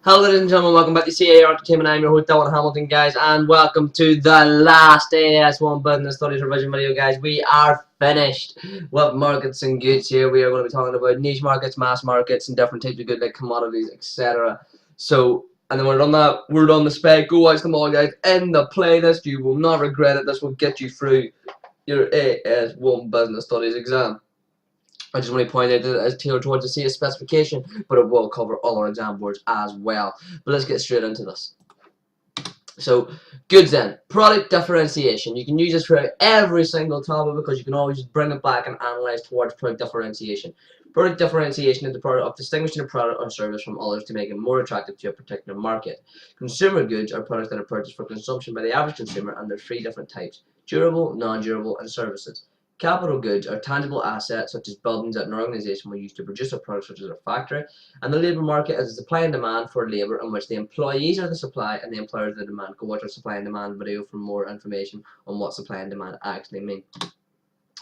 Hello ladies and gentlemen, welcome back to C.A.R. Entertainment. I'm your host Dylan Hamilton, guys, and welcome to the last AS1 Business Studies Revision video, guys. We are finished with markets and goods here. We are going to be talking about niche markets, mass markets, and different types of goods like commodities, etc. So, and then we're done that. We're done the spec. Go watch them all, guys, in the playlist. You will not regret it. This will get you through your AS1 Business Studies exam. I just want to point out that it is tailored towards the CS specification, but it will cover all our exam boards as well. But let's get straight into this. So, goods then. Product differentiation. You can use this for every single topic because you can always bring it back and analyze towards product differentiation. Product differentiation is the product of distinguishing a product or service from others to make it more attractive to a particular market. Consumer goods are products that are purchased for consumption by the average consumer, and there are three different types: durable, non-durable, and services. Capital goods are tangible assets such as buildings that an organization will use to produce a product such as a factory, and the labour market is the supply and demand for labour in which the employees are the supply and the employers are the demand. Go watch our supply and demand video for more information on what supply and demand actually mean.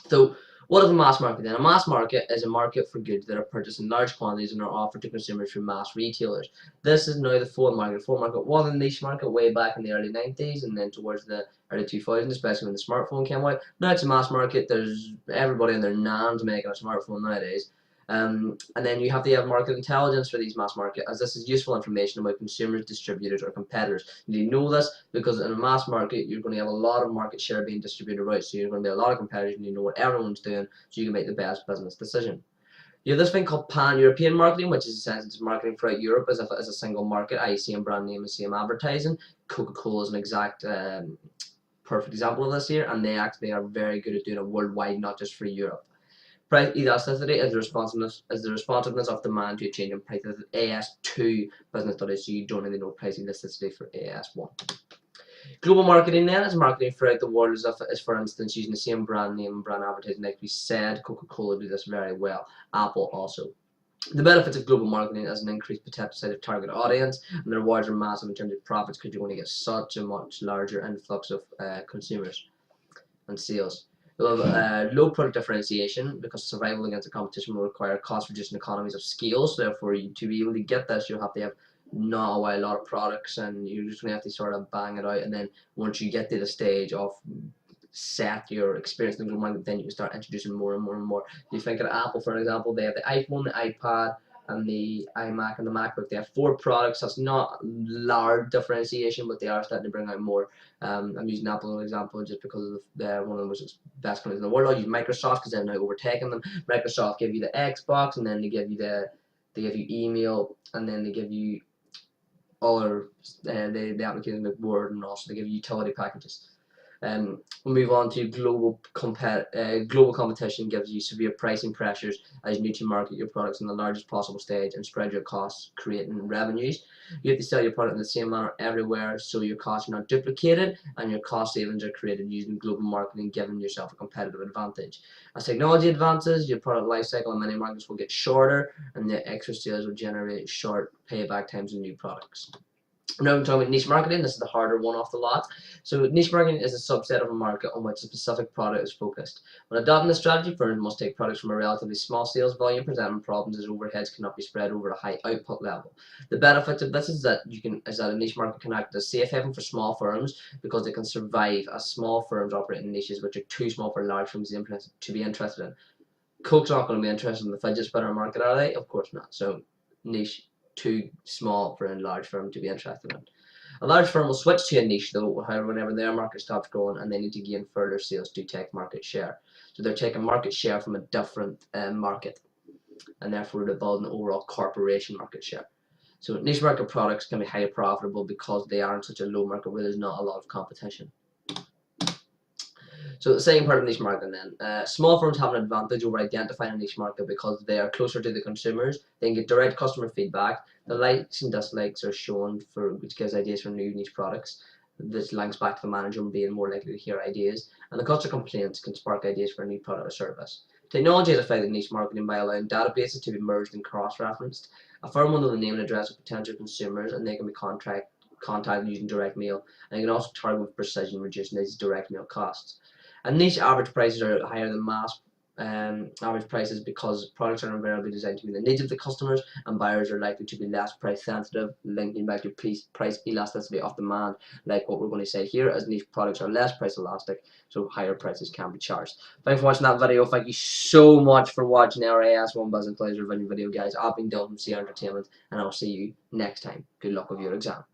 So, what is a mass market then? A mass market is a market for goods that are purchased in large quantities and are offered to consumers through mass retailers. This is now the full market. The full market was a niche market way back in the early 90s and then towards the early 2000s, especially when the smartphone came out. Now it's a mass market. There's everybody and their nan's making a smartphone nowadays. And then you have to have market intelligence for these mass market, as this is useful information about consumers, distributors, or competitors. You know this because in a mass market, you're going to have a lot of market share being distributed out, so you're going to be a lot of competitors, and you know what everyone's doing, so you can make the best business decision. You have this thing called pan-European marketing, which is essentially marketing throughout Europe as if it is a single market, i.e. same brand name and same advertising. Coca-Cola is an exact perfect example of this here, and they actually are very good at doing it worldwide, not just for Europe. Price elasticity is the responsiveness of demand to a change in price. This is AS2 business studies, so you don't really know price elasticity for AS1. Global marketing then is marketing throughout the world as for instance using the same brand name and brand advertising. Like we said, Coca-Cola do this very well. Apple also. The benefits of global marketing is an increased potential size of target audience, and the rewards are massive in terms of profits because you're going to get such a much larger influx of consumers and sales. We'll have low product differentiation because survival against the competition will require cost-reducing economies of scale. So therefore, to be able to get this, you'll have to have not a lot of products, and you're just going to have to sort of bang it out. And then once you get to the stage of set your experience in the global market, then you can start introducing more and more and more. You think of Apple, for example, they have the iPhone, the iPad, and the iMac and the MacBook. They have 4 products. That's not large differentiation, but they are starting to bring out more. I'm using Apple as an example just because of one of the best companies in the world. I'll use Microsoft because they're now overtaking them. Microsoft give you the Xbox, and then they give you email, and then they give you other the applications like Word, and also they give you utility packages. We'll move on to global competition gives you severe pricing pressures as you need to market your products in the largest possible stage and spread your costs, creating revenues. You have to sell your product in the same manner everywhere, so your costs are not duplicated and your cost savings are created using global marketing, giving yourself a competitive advantage. As technology advances, your product lifecycle in many markets will get shorter, and the extra sales will generate short payback times in new products. Now I'm talking about niche marketing. This is the harder one off the lot. So niche marketing is a subset of a market on which a specific product is focused. When adopting this strategy, firms must take products from a relatively small sales volume, presenting problems as overheads cannot be spread over a high output level. The benefit of this is that a niche market can act as a safe haven for small firms because they can survive as small firms operate in niches which are too small for large firms to be interested in. Coke's not going to be interested in the fidget spinner market, are they? Of course not. So niche. Too small for a large firm to be interested in. A large firm will switch to a niche though, however, whenever their market stops growing and they need to gain further sales to take market share. So they're taking market share from a different market, and therefore they're building overall corporation market share. So niche market products can be highly profitable because they are in such a low market where there's not a lot of competition. So the second part of niche marketing then. Small firms have an advantage over identifying a niche market because they are closer to the consumers. They can get direct customer feedback. The likes and dislikes are shown, which gives ideas for new niche products. This links back to the manager being more likely to hear ideas. And the customer complaints can spark ideas for a new product or service. Technology has affected niche marketing by allowing databases to be merged and cross-referenced. A firm will know the name and address of potential consumers, and they can be contacted using direct mail. And they can also target with precision, reducing these direct mail costs. And niche average prices are higher than mass average prices because products are invariably designed to meet the needs of the customers, and buyers are likely to be less price sensitive, linking back to price elasticity of demand, like what we're going to say here, as niche products are less price elastic, so higher prices can be charged. Thanks for watching that video. Thank you so much for watching our AS1 Business Studies Revision video, guys. I've been Dylan from C.A.R Entertainment, and I'll see you next time. Good luck with your exam.